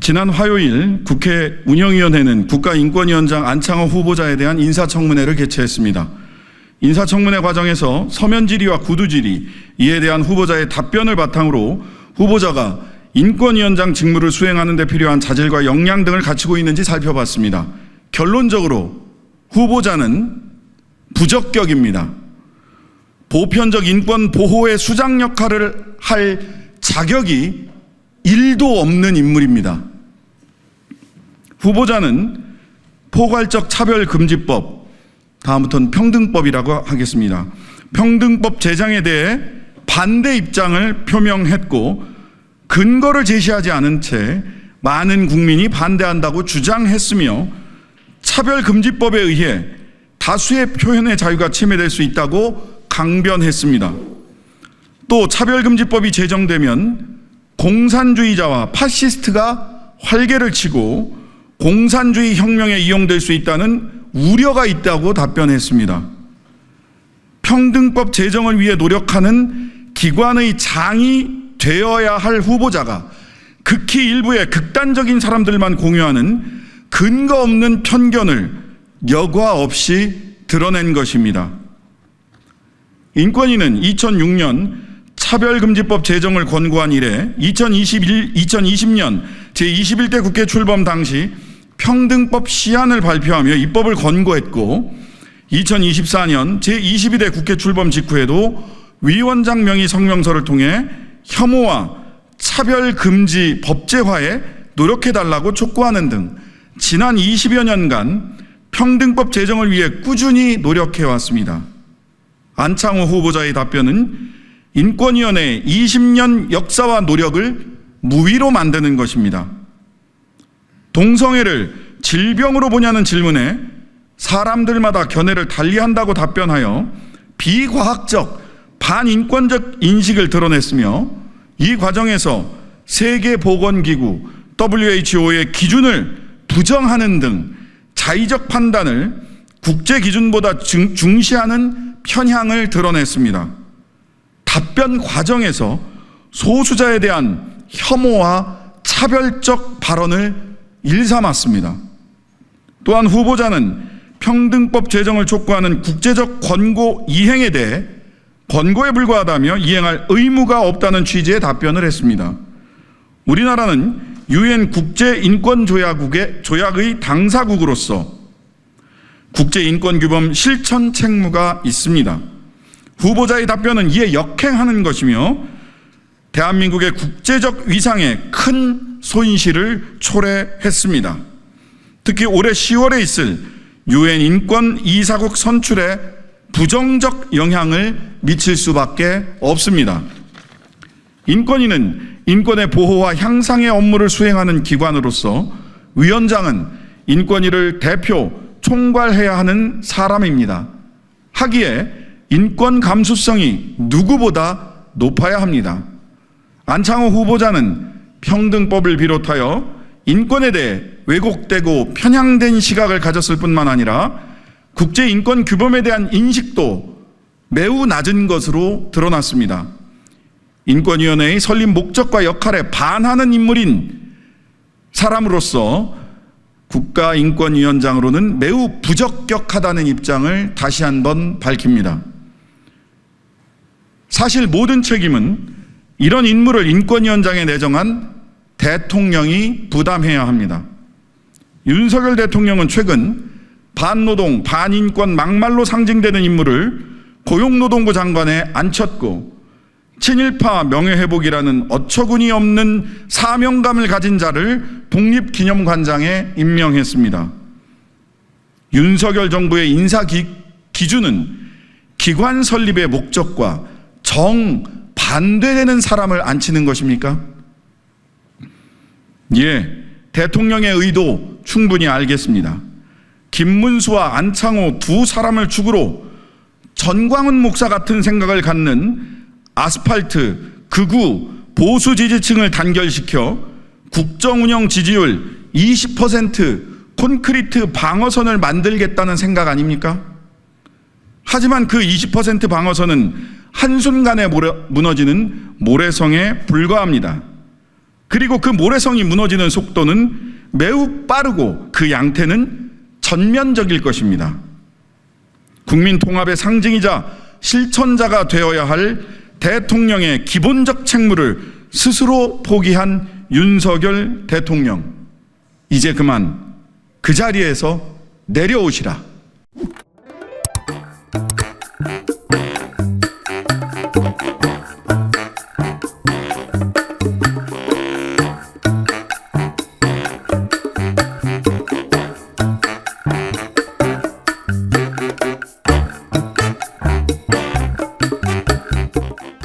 지난 화요일 국회 운영위원회는 국가인권위원장 안창호 후보자에 대한 인사청문회를 개최했습니다. 인사청문회 과정에서 서면 질의와 구두 질의, 이에 대한 후보자의 답변을 바탕으로 후보자가 인권위원장 직무를 수행하는 데 필요한 자질과 역량 등을 갖추고 있는지 살펴봤습니다. 결론적으로 후보자는 부적격입니다. 보편적 인권 보호의 수장 역할을 할 자격이 1도 없는 인물입니다. 후보자는 포괄적 차별금지법, 다음부터는 평등법이라고 하겠습니다. 평등법 제정에 대해 반대 입장을 표명했고 근거를 제시하지 않은 채 많은 국민이 반대한다고 주장했으며 차별금지법에 의해 다수의 표현의 자유가 침해될 수 있다고 강변했습니다. 또 차별금지법이 제정되면 공산주의자와 파시스트가 활개를 치고 공산주의 혁명에 이용될 수 있다는 우려가 있다고 답변했습니다. 평등법 제정을 위해 노력하는 기관의 장이 되어야 할 후보자가 극히 일부의 극단적인 사람들만 공유하는 근거 없는 편견을 여과 없이 드러낸 것입니다. 인권위는 2006년 차별금지법 제정을 권고한 이래 2020년 제21대 국회 출범 당시 평등법 시안을 발표하며 입법을 권고했고 2024년 제22대 국회 출범 직후에도 위원장 명의 성명서를 통해 혐오와 차별금지 법제화에 노력해달라고 촉구하는 등 지난 20여 년간 평등법 제정을 위해 꾸준히 노력해왔습니다. 안창호 후보자의 답변은 인권위원회의 20년 역사와 노력을 무위로 만드는 것입니다. 동성애를 질병으로 보냐는 질문에 사람들마다 견해를 달리한다고 답변하여 비과학적 반인권적 인식을 드러냈으며 이 과정에서 세계보건기구 WHO의 기준을 부정하는 등 자의적 판단을 국제 기준보다 중시하는 편향을 드러냈습니다. 답변 과정에서 소수자에 대한 혐오와 차별적 발언을 일삼았습니다. 또한 후보자는 평등법 제정을 촉구하는 국제적 권고 이행에 대해 권고에 불과하다며 이행할 의무가 없다는 취지의 답변을 했습니다. 우리나라는 UN 국제인권조약의 당사국으로서 국제인권규범 실천 책무가 있습니다. 후보자의 답변은 이에 역행하는 것이며 대한민국의 국제적 위상에 큰 손실을 초래했습니다. 특히 올해 10월에 있을 UN 인권 이사국 선출에 부정적 영향을 미칠 수밖에 없습니다. 인권위는 인권의 보호와 향상의 업무를 수행하는 기관으로서 위원장은 인권위를 대표 총괄해야 하는 사람입니다. 하기에 인권 감수성이 누구보다 높아야 합니다. 안창호 후보자는 평등법을 비롯하여 인권에 대해 왜곡되고 편향된 시각을 가졌을 뿐만 아니라 국제인권규범에 대한 인식도 매우 낮은 것으로 드러났습니다. 인권위원회의 설립 목적과 역할에 반하는 인물인 사람으로서 국가인권위원장으로는 매우 부적격하다는 입장을 다시 한번 밝힙니다. 사실 모든 책임은 이런 인물을 인권위원장에 내정한 대통령이 부담해야 합니다. 윤석열 대통령은 최근 반노동, 반인권 막말로 상징되는 인물을 고용노동부 장관에 앉혔고 친일파 명예회복이라는 어처구니 없는 사명감을 가진 자를 독립기념관장에 임명했습니다. 윤석열 정부의 인사 기준은 기관 설립의 목적과 정반대되는 사람을 앉히는 것입니까? 예, 대통령의 의도 충분히 알겠습니다. 김문수와 안창호 두 사람을 축으로 전광훈 목사 같은 생각을 갖는 아스팔트, 극우, 보수 지지층을 단결시켜 국정운영 지지율 20% 콘크리트 방어선을 만들겠다는 생각 아닙니까? 하지만 그 20% 방어선은 한순간에 무너지는 모래성에 불과합니다. 그리고 그 모래성이 무너지는 속도는 매우 빠르고 그 양태는 전면적일 것입니다. 국민 통합의 상징이자 실천자가 되어야 할 대통령의 기본적 책무를 스스로 포기한 윤석열 대통령, 이제 그만 그 자리에서 내려오시라.